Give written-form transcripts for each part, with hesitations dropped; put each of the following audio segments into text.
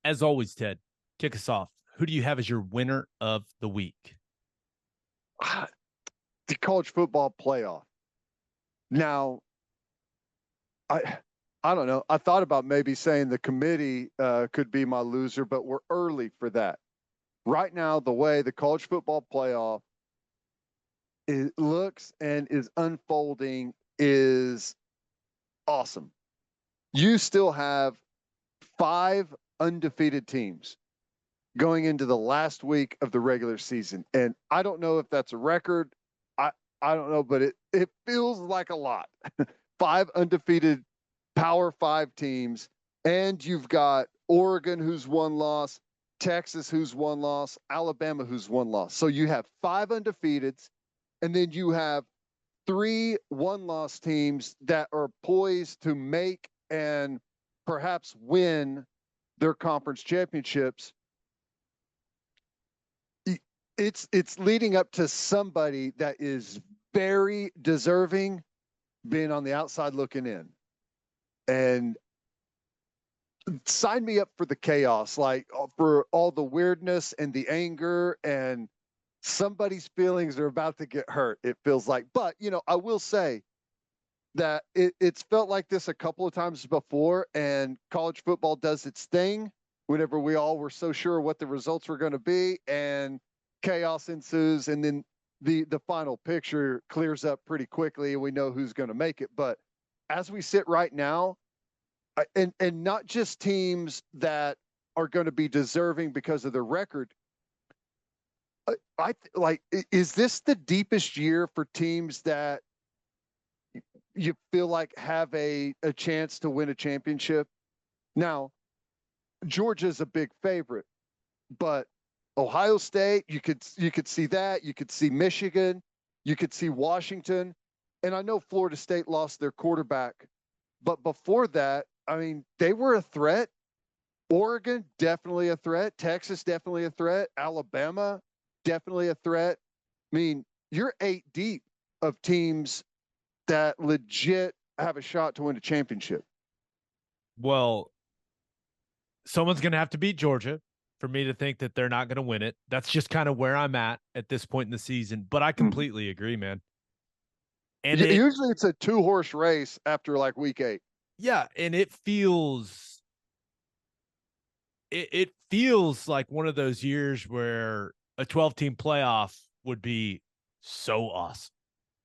As always, Ted, kick us off. Who do you have as your winner of the week? The college football playoff. Now, I don't know. I thought about maybe saying the committee could be my loser, but we're early for that. Right now, the way the college football playoff looks and is unfolding is awesome. You still have 5 undefeated teams going into the last week of the regular season. And I don't know if that's a record. I don't know, but it feels like a lot. 5 undefeated Power 5 teams, and you've got Oregon, who's 1 loss, Texas, who's 1 loss, Alabama, who's 1 loss. So you have 5 undefeateds, and then you have 3 1-loss teams that are poised to make and perhaps win their conference championships. It's leading up to somebody that is very deserving being on the outside looking in. And sign me up for the chaos, like for all the weirdness and the anger, and somebody's feelings are about to get hurt, it feels like. But, I will say that it's felt like this a couple of times before, and college football does its thing whenever we all were so sure what the results were going to be, and chaos ensues, and then the final picture clears up pretty quickly and we know who's going to make it. But as we sit right now, and not just teams that are going to be deserving because of their record, is this the deepest year for teams that you feel like have a chance to win a championship? Now, Georgia's a big favorite, but Ohio State, you could see that. You could see Michigan. You could see Washington. And I know Florida State lost their quarterback. But before that, I mean, they were a threat. Oregon, definitely a threat. Texas, definitely a threat. Alabama, definitely a threat. I mean, you're 8 deep of teams that legit have a shot to win a championship. Well, someone's going to have to beat Georgia for me to think that they're not going to win it. That's just kind of where I'm at this point in the season. But I completely agree, man. And usually it's a 2-horse race after like week 8. Yeah, and it feels like one of those years where a 12-team playoff would be so awesome.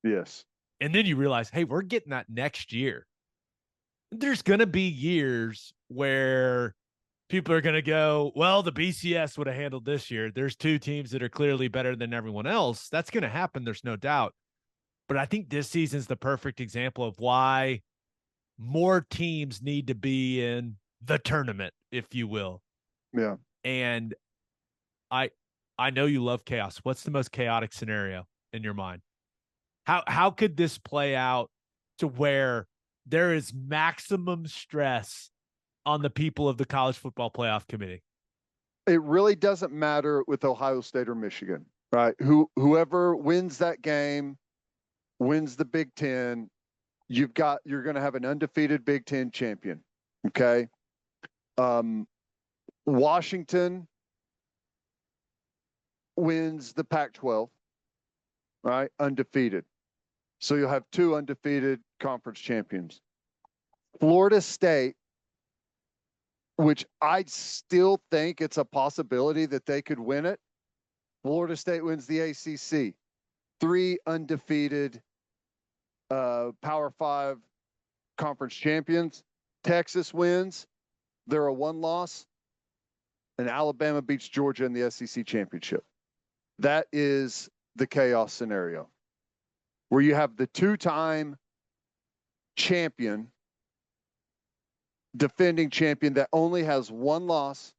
Yes. And then you realize, hey, we're getting that next year. There's going to be years where people are going to go, well, the BCS would have handled this year. There's 2 teams that are clearly better than everyone else. That's going to happen. There's no doubt. But I think this season's the perfect example of why more teams need to be in the tournament, if you will. Yeah. And I know you love chaos. What's the most chaotic scenario in your mind? How could this play out to where there is maximum stress on the people of the College Football Playoff Committee? It really doesn't matter with Ohio State or Michigan, right? Whoever wins that game wins the Big Ten. You're going to have an undefeated Big Ten champion. Okay. Washington wins the Pac-12, right? Undefeated. So you'll have 2 undefeated conference champions. Florida State, which I still think it's a possibility that they could win it. Florida State wins the ACC. 3 undefeated Power 5 conference champions. Texas wins. They're a 1 loss. And Alabama beats Georgia in the SEC championship. That is the chaos scenario, where you have the 2-time champion, defending champion that only has 1 loss,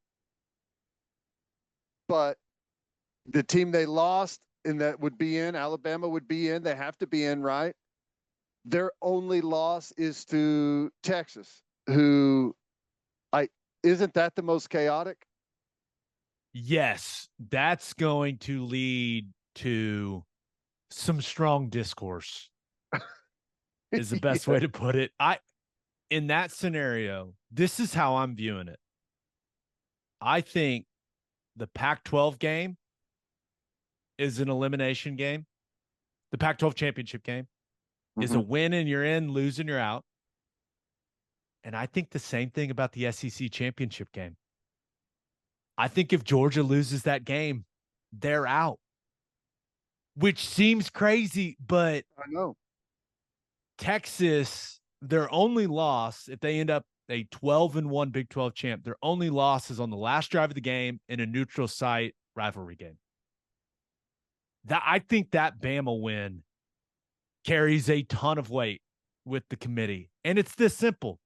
but the team they lost and that would be in, Alabama would be in, they have to be in, right? Their only loss is to Texas, who isn't that the most chaotic? Yes, that's going to lead to some strong discourse is the best way to put it. In that scenario, this is how I'm viewing it. I think the Pac-12 game is an elimination game. The Pac-12 championship game is a win and you're in, lose and you're out. And I think the same thing about the SEC championship game. I think if Georgia loses that game, they're out, which seems crazy, but I know. Texas, their only loss, if they end up a 12-1 Big 12 champ, their only loss is on the last drive of the game in a neutral site rivalry game. I think that Bama win carries a ton of weight with the committee. And it's this simple.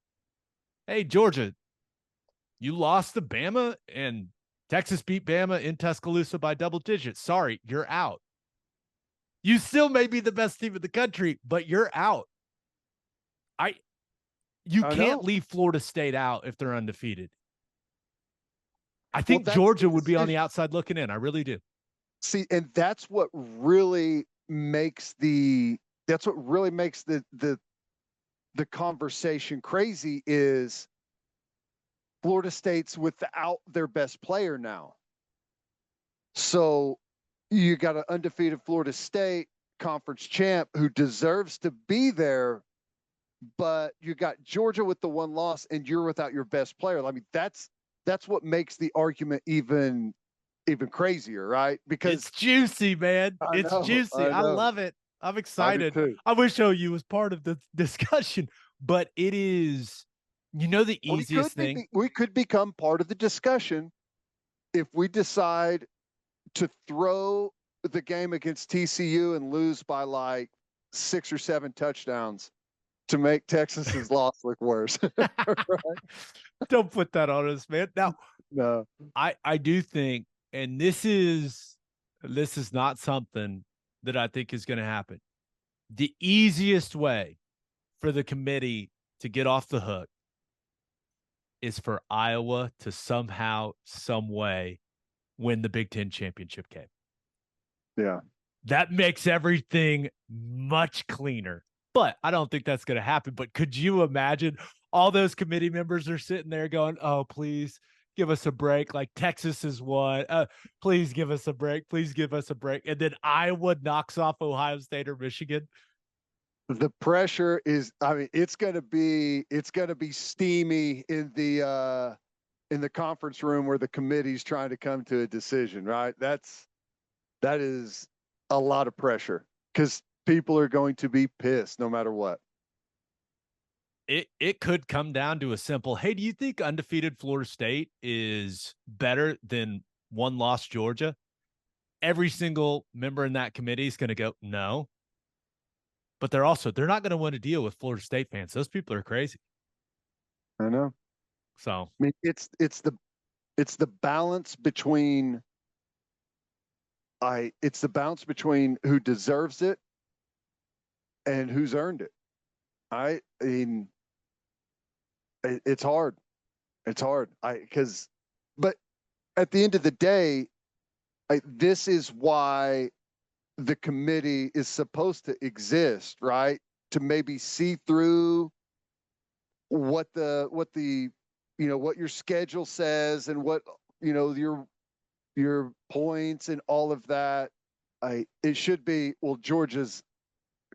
Hey, Georgia, you lost to Bama and Texas beat Bama in Tuscaloosa by double digits. Sorry, you're out. You still may be the best team in the country, but you're out. You can't leave Florida State out if they're undefeated. I think Georgia would be on the outside looking in. I really do. See, and that's what really makes the conversation crazy is Florida State's without their best player now. So you got an undefeated Florida State conference champ who deserves to be there, but you got Georgia with the one loss and you're without your best player. I mean, that's what makes the argument even crazier, right? Because it's juicy, man. It's juicy. I love it. I'm excited. I wish OU was part of the discussion, but it is, the easiest thing. We could become part of the discussion if we decide to throw the game against TCU and lose by like 6 or 7 touchdowns to make Texas's loss look worse. Right? Don't put that on us, man. Now, no, I do think, and this is not something that I think is going to happen. The easiest way for the committee to get off the hook is for Iowa to somehow, some way win the Big Ten championship game. Yeah. That makes everything much cleaner. But I don't think that's going to happen. But could you imagine all those committee members are sitting there going, oh, please give us a break. Like Texas is one. Please give us a break. Please give us a break. And then Iowa knocks off Ohio State or Michigan. The pressure is, I mean, it's going to be steamy in the conference room where the committee's trying to come to a decision, right? That is a lot of pressure because people are going to be pissed no matter what. It could come down to a simple, hey, do you think undefeated Florida State is better than one-loss Georgia? Every single member in that committee is going to go, no. But they're not going to want to deal with Florida State fans. Those people are crazy. I know. So I mean, it's the balance between who deserves it and who's earned it. I mean, it's hard. It's hard. But at the end of the day, this is why the committee is supposed to exist, right? To maybe see through what your schedule says and what, your points and all of that. It should be, well, Georgia's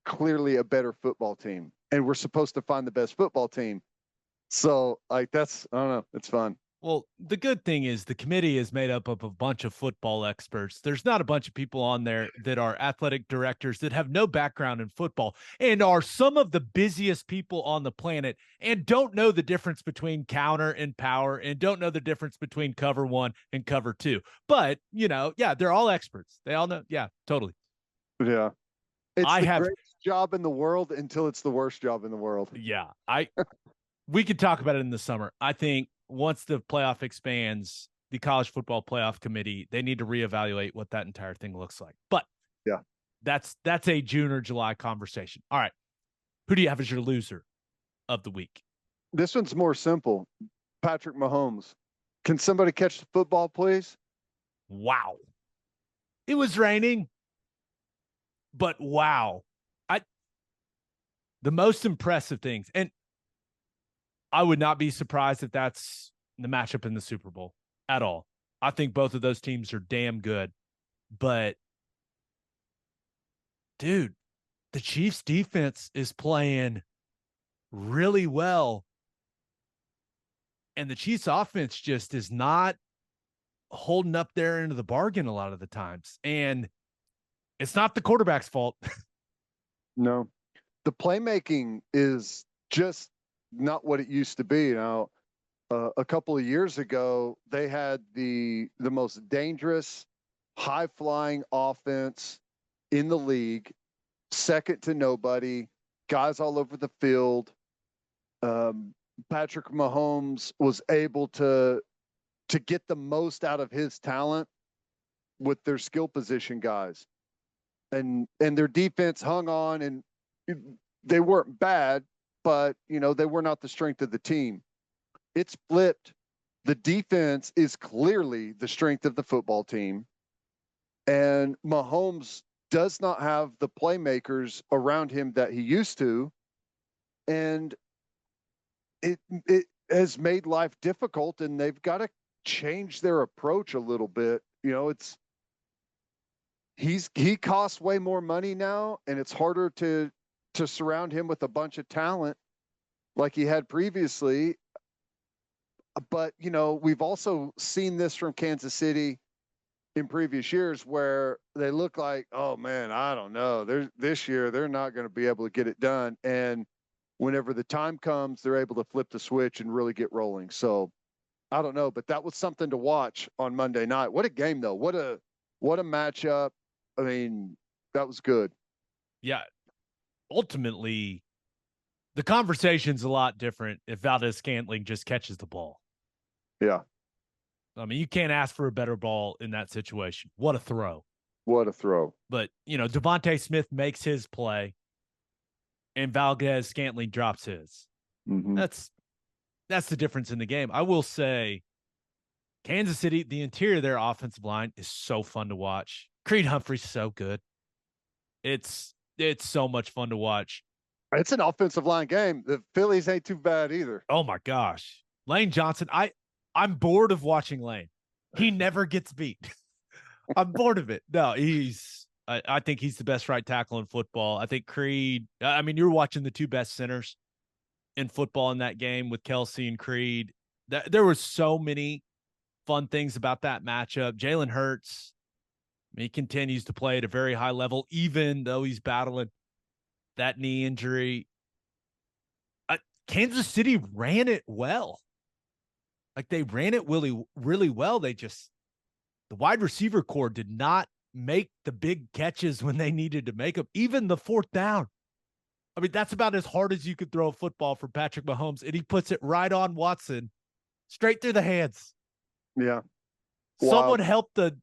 clearly a better football team and we're supposed to find the best football team. So I don't know. It's fun. Well, the good thing is the committee is made up of a bunch of football experts. There's not a bunch of people on there that are athletic directors that have no background in football and are some of the busiest people on the planet and don't know the difference between counter and power and don't know the difference between cover 1 and cover 2. But, they're all experts. They all know. Yeah, totally. Yeah. It's the greatest job in the world until it's the worst job in the world. Yeah. We could talk about it in the summer. I think once the playoff expands, the college football playoff committee, they need to reevaluate what that entire thing looks like. But yeah, that's a June or July conversation. All right. Who do you have as your loser of the week? This one's more simple. Patrick Mahomes. Can somebody catch the football, please? Wow. It was raining, but wow. The most impressive things, and I would not be surprised if that's the matchup in the Super Bowl. at all. I think both of those teams are damn good. But, dude, the Chiefs defense is playing really well. And the Chiefs offense just is not holding up their end of the bargain a lot of the times. And it's not the quarterback's fault. No, the playmaking is just not what it used to be. Now, a couple of years ago, they had the most dangerous, high flying offense in the league, second to nobody, guys all over the field. Patrick Mahomes was able to get the most out of his talent with their skill position guys. And their defense hung on, and they weren't bad, but they were not the strength of the team. It's flipped. The defense is clearly the strength of the football team, and Mahomes does not have the playmakers around him that he used to, and it has made life difficult, and they've got to change their approach a little bit. He costs way more money now, and it's harder to surround him with a bunch of talent like he had previously. But we've also seen this from Kansas City in previous years, where they look like, oh man, I don't know, this year they're not going to be able to get it done, and whenever the time comes, they're able to flip the switch and really get rolling. So I don't know, but that was something to watch on Monday night. What a game, though. What a matchup. I mean, that was good. Yeah. Ultimately, the conversation's a lot different if Valdez-Scantling just catches the ball. Yeah. I mean, you can't ask for a better ball in that situation. What a throw. What a throw. But, Devontae Smith makes his play, and Valdez-Scantling drops his. Mm-hmm. That's the difference in the game. I will say, Kansas City, the interior of their offensive line is so fun to watch. Creed Humphrey's so good. It's so much fun to watch. It's an offensive line game. The Phillies ain't too bad either. Oh my gosh. Lane Johnson, I'm bored of watching Lane. He never gets beat. I'm bored of it. No, I think he's the best right tackle in football. I think Creed, I mean, you're watching the two best centers in football in that game with Kelsey and Creed. There were so many fun things about that matchup. Jalen Hurts, he continues to play at a very high level, even though he's battling that knee injury. Kansas City ran it well. Like, they ran it really, really well. The wide receiver core did not make the big catches when they needed to make them, even the fourth down. I mean, that's about as hard as you could throw a football for Patrick Mahomes, and he puts it right on Watson, straight through the hands. Yeah. Someone help the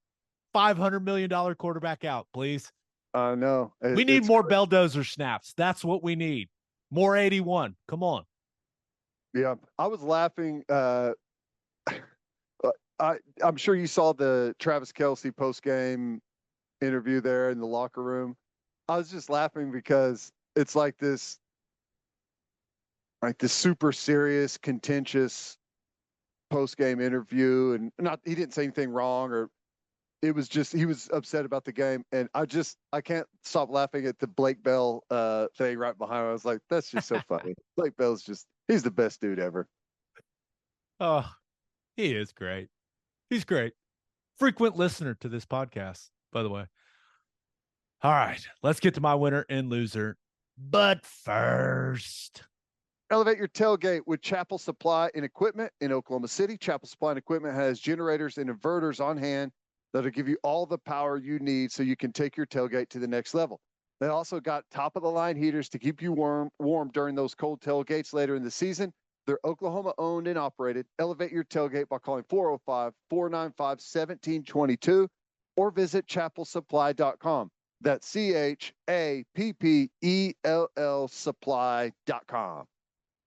$500 million quarterback out, please. I know. We need more Belldozer snaps. That's what we need. More 81. Come on. Yeah. I was laughing. I'm sure you saw the Travis Kelce post-game interview there in the locker room. I was just laughing because it's like this super serious, contentious post-game interview, and he didn't say anything wrong, or it was just, he was upset about the game. And I can't stop laughing at the Blake Bell thing right behind him. I was like, that's just so funny. Blake Bell's he's the best dude ever. Oh, he is great. He's great. Frequent listener to this podcast, by the way. All right, let's get to my winner and loser. But first, elevate your tailgate with Chapel Supply and Equipment in Oklahoma City. Chapel Supply and Equipment has generators and inverters on hand that'll give you all the power you need so you can take your tailgate to the next level. They also got top-of-the-line heaters to keep you warm during those cold tailgates later in the season. They're Oklahoma-owned and operated. Elevate your tailgate by calling 405-495-1722 or visit chapelsupply.com. That's CHAPPELL supply.com.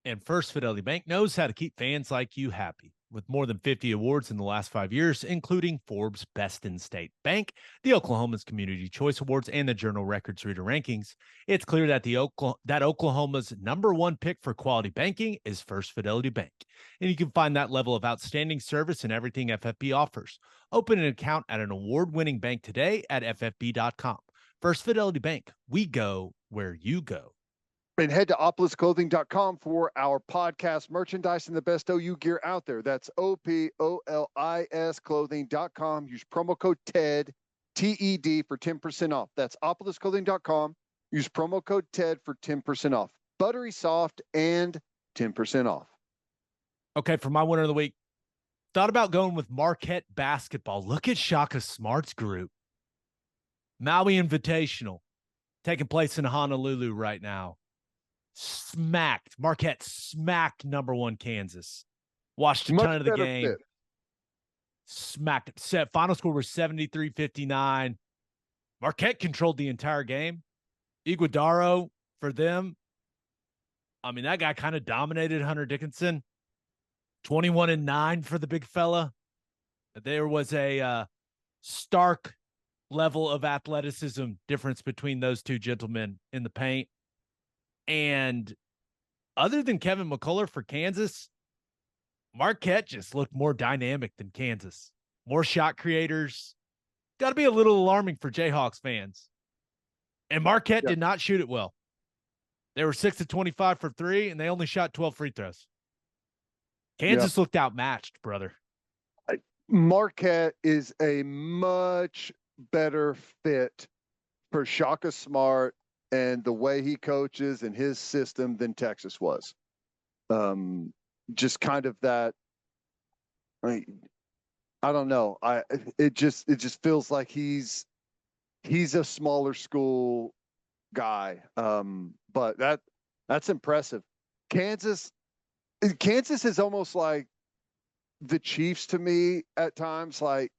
And First Fidelity Bank knows how to keep fans like you happy. with more than 50 awards in the last 5 years, including Forbes Best in State Bank, the Oklahoma's Community Choice Awards, and the Journal Records Reader Rankings. It's clear that Oklahoma's number one pick for quality banking is First Fidelity Bank. And you can find that level of outstanding service in everything FFB offers. Open an account at an award-winning bank today at ffb.com. First Fidelity Bank, we go where you go. And head to opolisclothing.com for our podcast merchandise and the best OU gear out there. That's OPOLIS clothing.com. Use promo code TED, TED, for 10% off. That's opolisclothing.com. Use promo code TED for 10% off. Buttery soft and 10% off. Okay, for my winner of the week, thought about going with Marquette basketball. Look at Shaka Smart's group. Maui Invitational taking place in Honolulu right now. Marquette smacked number one Kansas. Watched a ton of the game. Fit. Smacked it. Final score was 73-59. Marquette controlled the entire game. Iguodaro for them. I mean, that guy kind of dominated Hunter Dickinson. 21-9 for the big fella. There was a stark level of athleticism difference between those two gentlemen in the paint. And other than Kevin McCullough for Kansas, Marquette just looked more dynamic than Kansas. More shot creators. Got to be a little alarming for Jayhawks fans. And Marquette did not shoot it well. They were 6 of 25 for three, and they only shot 12 free throws. Kansas looked outmatched, brother. Marquette is a much better fit for Shaka Smart and the way he coaches and his system than Texas was. Just kind of that. I don't know. It just feels like he's a smaller school guy. But that's impressive. Kansas is almost like the Chiefs to me at times. Like,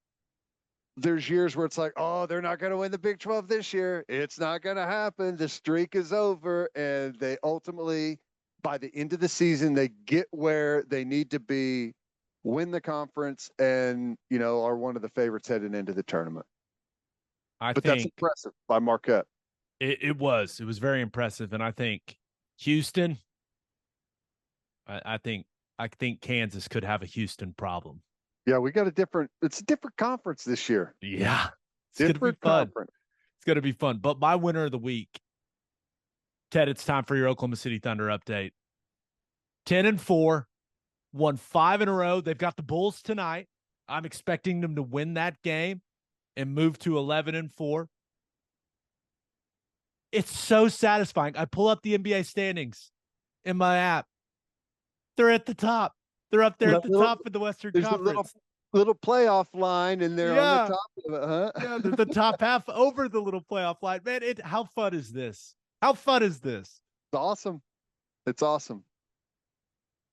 there's years where it's like, oh, they're not going to win the Big 12 this year. It's not going to happen. The streak is over. And they ultimately, by the end of the season, they get where they need to be, win the conference, and, are one of the favorites heading into the tournament. But that's impressive by Marquette. It was very impressive. And I think Houston, I think Kansas could have a Houston problem. Yeah, it's a different conference this year. Yeah. It's going to be fun. It's going to be fun. But my winner of the week, Ted, it's time for your Oklahoma City Thunder update. 10-4, won 5 in a row. They've got the Bulls tonight. I'm expecting them to win that game and move to 11-4. It's so satisfying. I pull up the NBA standings in my app. They're at the top. They're up there at the top of the Western Conference. A little playoff line, and they're on the top of it, huh? Yeah, they're the top half over the little playoff line. Man, how fun is this? How fun is this? It's awesome. It's awesome.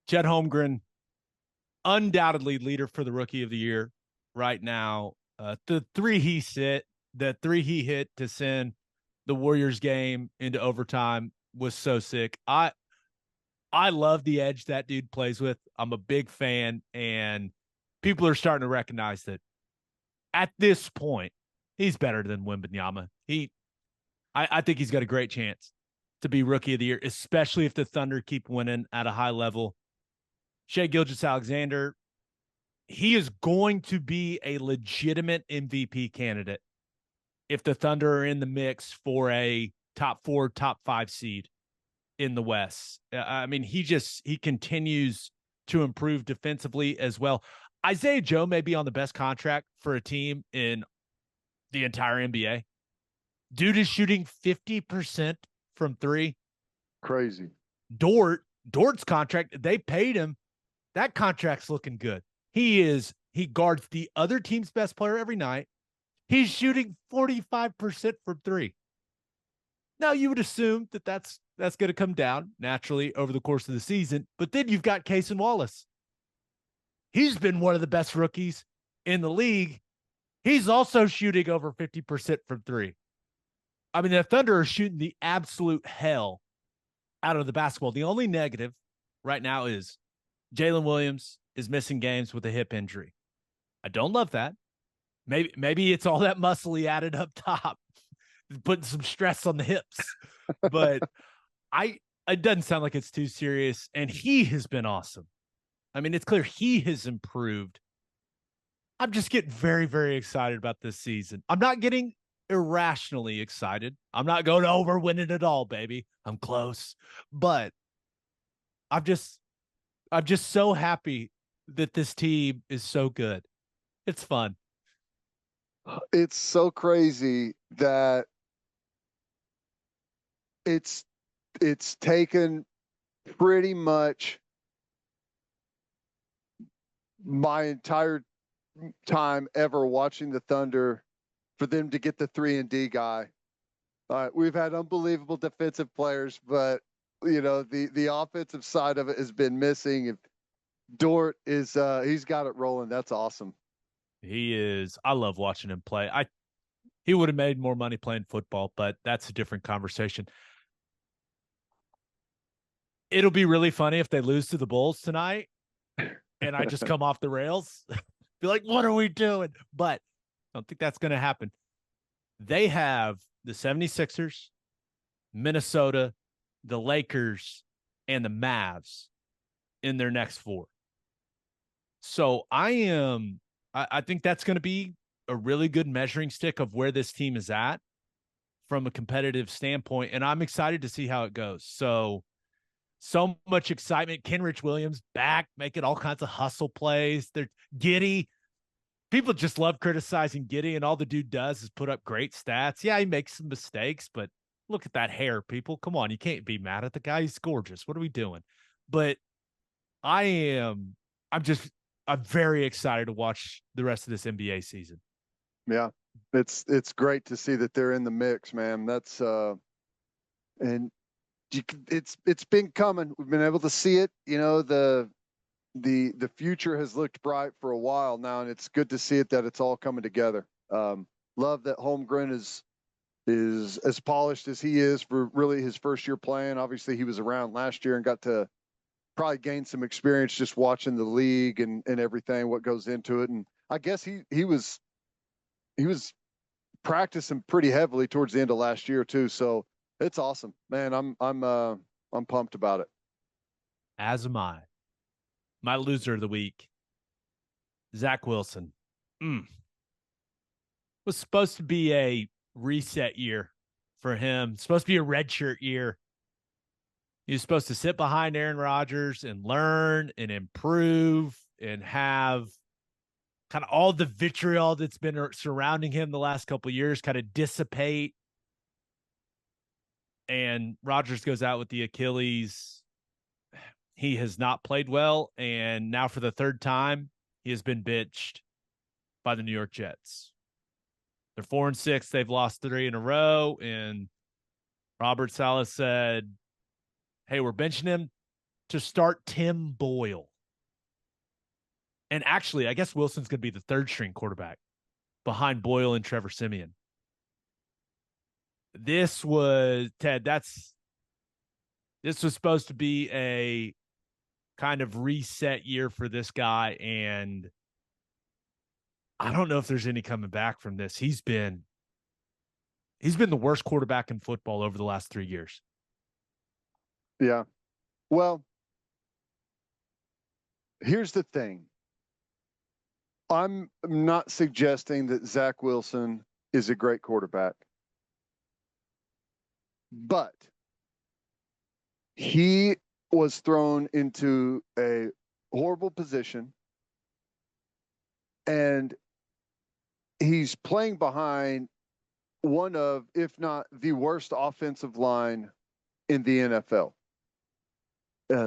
Chet Holmgren, undoubtedly leader for the Rookie of the Year right now. The three he hit to send the Warriors game into overtime was so sick. I love the edge that dude plays with. I'm a big fan, and people are starting to recognize that at this point, he's better than Wembanyama. I think he's got a great chance to be Rookie of the Year, especially if the Thunder keep winning at a high level. Shai Gilgeous-Alexander, he is going to be a legitimate MVP candidate if the Thunder are in the mix for a top 4, top 5 seed in the West. I mean, he continues to improve defensively as well. Isaiah Joe may be on the best contract for a team in the entire NBA. Dude is shooting 50% from 3. Crazy. Dort's contract, they paid him. That contract's looking good. He guards the other team's best player every night. He's shooting 45% from 3. Now, you would assume that that's going to come down naturally over the course of the season, but then you've got Cason Wallace. He's been one of the best rookies in the league. He's also shooting over 50% from 3. I mean, the Thunder are shooting the absolute hell out of the basketball. The only negative right now is Jalen Williams is missing games with a hip injury. I don't love that. Maybe it's all that muscle he added up top, putting some stress on the hips. But it doesn't sound like it's too serious. And he has been awesome. I mean, it's clear he has improved. I'm just getting very, very excited about this season. I'm not getting irrationally excited. I'm not going over winning it all, baby. I'm close. But I'm just so happy that this team is so good. It's fun. It's so crazy that it's taken pretty much my entire time ever watching the Thunder for them to get the 3-and-D guy. We've had unbelievable defensive players, but the offensive side of it has been missing. If Dort is he's got it rolling, that's awesome. He is. I love watching him play. He would have made more money playing football, but that's a different conversation. It'll be really funny if they lose to the Bulls tonight and I just come off the rails. Be like, what are we doing? But I don't think that's going to happen. They have the 76ers, Minnesota, the Lakers, and the Mavs in their next four. So I think that's going to be a really good measuring stick of where this team is at from a competitive standpoint. And I'm excited to see how it goes. So much excitement. Kenrich Williams back, making all kinds of hustle plays. They're Giddey. People just love criticizing Giddey, and all the dude does is put up great stats. Yeah, he makes some mistakes, but look at that hair, people. Come on, you can't be mad at the guy. He's gorgeous. What are we doing? But I'm very excited to watch the rest of this NBA season. Yeah, it's great to see that they're in the mix, man. That's and it's been coming. We've been able to see it. The future has looked bright for a while now, and it's good to see it that it's all coming together. Love that Holmgren is as polished as he is for really his first year playing. Obviously, he was around last year and got to probably gain some experience just watching the league and everything, what goes into it. And I guess he was practicing pretty heavily towards the end of last year too. So it's awesome, man. I'm pumped about it. As am I. My loser of the week, Zach Wilson. Was supposed to be a reset year for him. Supposed to be a redshirt year. He was supposed to sit behind Aaron Rodgers and learn and improve and have kind of all the vitriol that's been surrounding him the last couple of years kind of dissipate. And Rodgers goes out with the Achilles. He has not played well, and now for the third time, he has been bitched by the New York Jets. They're 4-6. They've lost 3 in a row, and Robert Saleh said, hey, we're benching him to start Tim Boyle. And actually, I guess Wilson's going to be the third-string quarterback behind Boyle and Trevor Siemian. This was, Ted, this was supposed to be a kind of reset year for this guy, and I don't know if there's any coming back from this. He's been the worst quarterback in football over the last 3 years. Yeah. Well, here's the thing. I'm not suggesting that Zach Wilson is a great quarterback, but he was thrown into a horrible position, and he's playing behind one of, if not the worst offensive line in the NFL.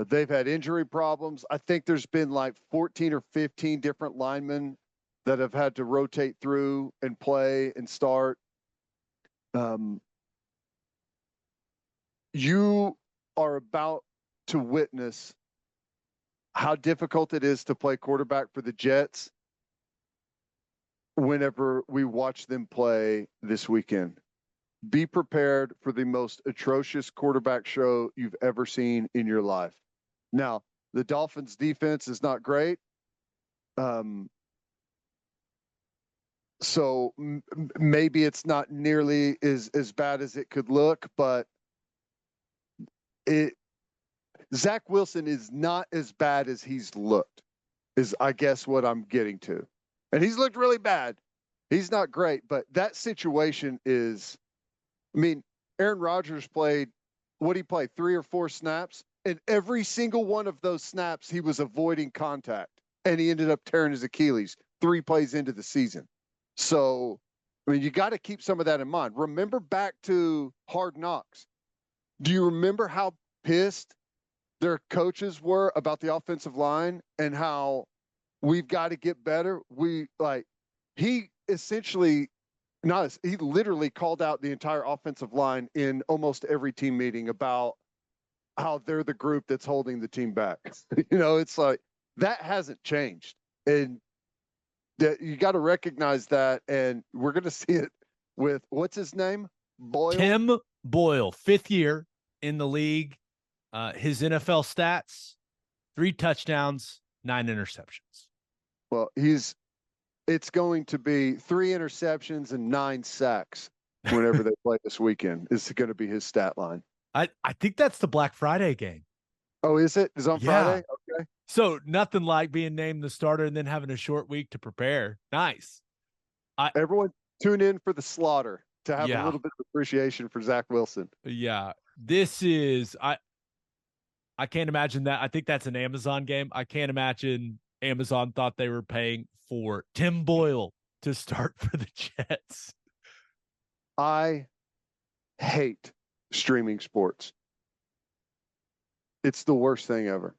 They've had injury problems. I think there's been like 14 or 15 different linemen that have had to rotate through and play and start. You are about to witness how difficult it is to play quarterback for the Jets whenever we watch them play this weekend. Be prepared for the most atrocious quarterback show you've ever seen in your life. Now, the Dolphins' defense is not great. So maybe it's not nearly as bad as it could look, but Zach Wilson is not as bad as he's looked, is I guess what I'm getting to. And he's looked really bad. He's not great, but that situation is, I mean, Aaron Rodgers played, what did he play, 3 or 4 snaps? And every single one of those snaps, he was avoiding contact. And he ended up tearing his Achilles 3 plays into the season. So, I mean, you got to keep some of that in mind. Remember back to Hard Knocks. Do you remember how pissed their coaches were about the offensive line and how we've got to get better? He essentially, he literally called out the entire offensive line in almost every team meeting about how they're the group that's holding the team back. It's like that hasn't changed. And that you got to recognize that. And we're going to see it with, what's his name? Tim Boyle, 5th year in the league. His NFL stats, 3 touchdowns, 9 interceptions. Well, it's going to be 3 interceptions and 9 sacks whenever they play this weekend. Is going to be his stat line. I think that's the Black Friday game. Oh, is it? Is it on Friday? Okay. So nothing like being named the starter and then having a short week to prepare. Nice. Everyone tune in for the slaughter to have a little bit of appreciation for Zach Wilson. Yeah. This is, I can't imagine that. I think that's an Amazon game. I can't imagine Amazon thought they were paying for Tim Boyle to start for the Jets. I hate streaming sports. It's the worst thing ever.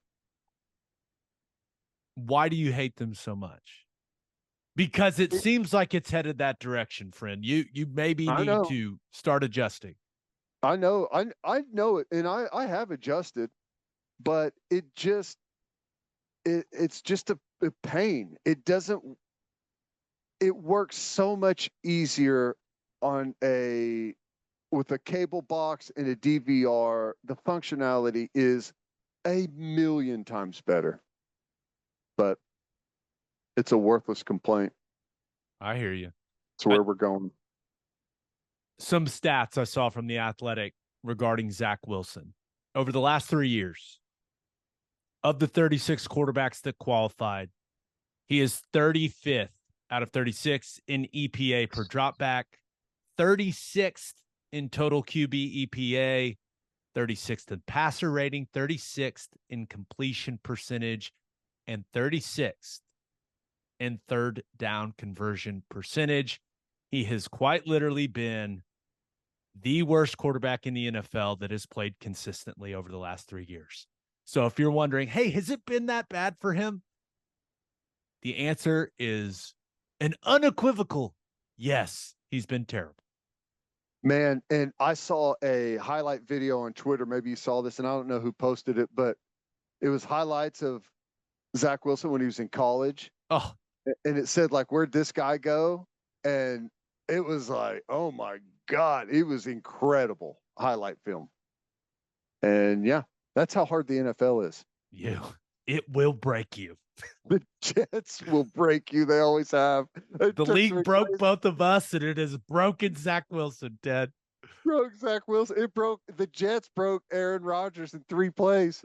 Why do you hate them so much? Because it seems like it's headed that direction, friend. You maybe need to start adjusting. I know. I know it, and I have adjusted, but it's just a pain. It works so much easier with a cable box and a DVR. The functionality is a million times better, but it's a worthless complaint. I hear you. It's where we're going. Some stats I saw from The Athletic regarding Zach Wilson. Over the last 3 years, of the 36 quarterbacks that qualified, he is 35th out of 36 in EPA per dropback, 36th in total QB EPA, 36th in passer rating, 36th in completion percentage, and 36th in third down conversion percentage. He has quite literally been the worst quarterback in the NFL that has played consistently over the last 3 years. So if you're wondering, hey, has it been that bad for him? The answer is an unequivocal yes, he's been terrible. Man, and I saw a highlight video on Twitter. Maybe you saw this, and I don't know who posted it, but it was highlights of Zach Wilson when he was in college. Oh. And it said, like, where'd this guy go? And it was like, oh, my God, it was incredible highlight film. And, yeah, that's how hard the NFL is. It will break you. The Jets will break you. They always have. The league broke both of us, and it has broken Zach Wilson, Ted. Broke Zach Wilson. The Jets broke Aaron Rodgers in 3 plays.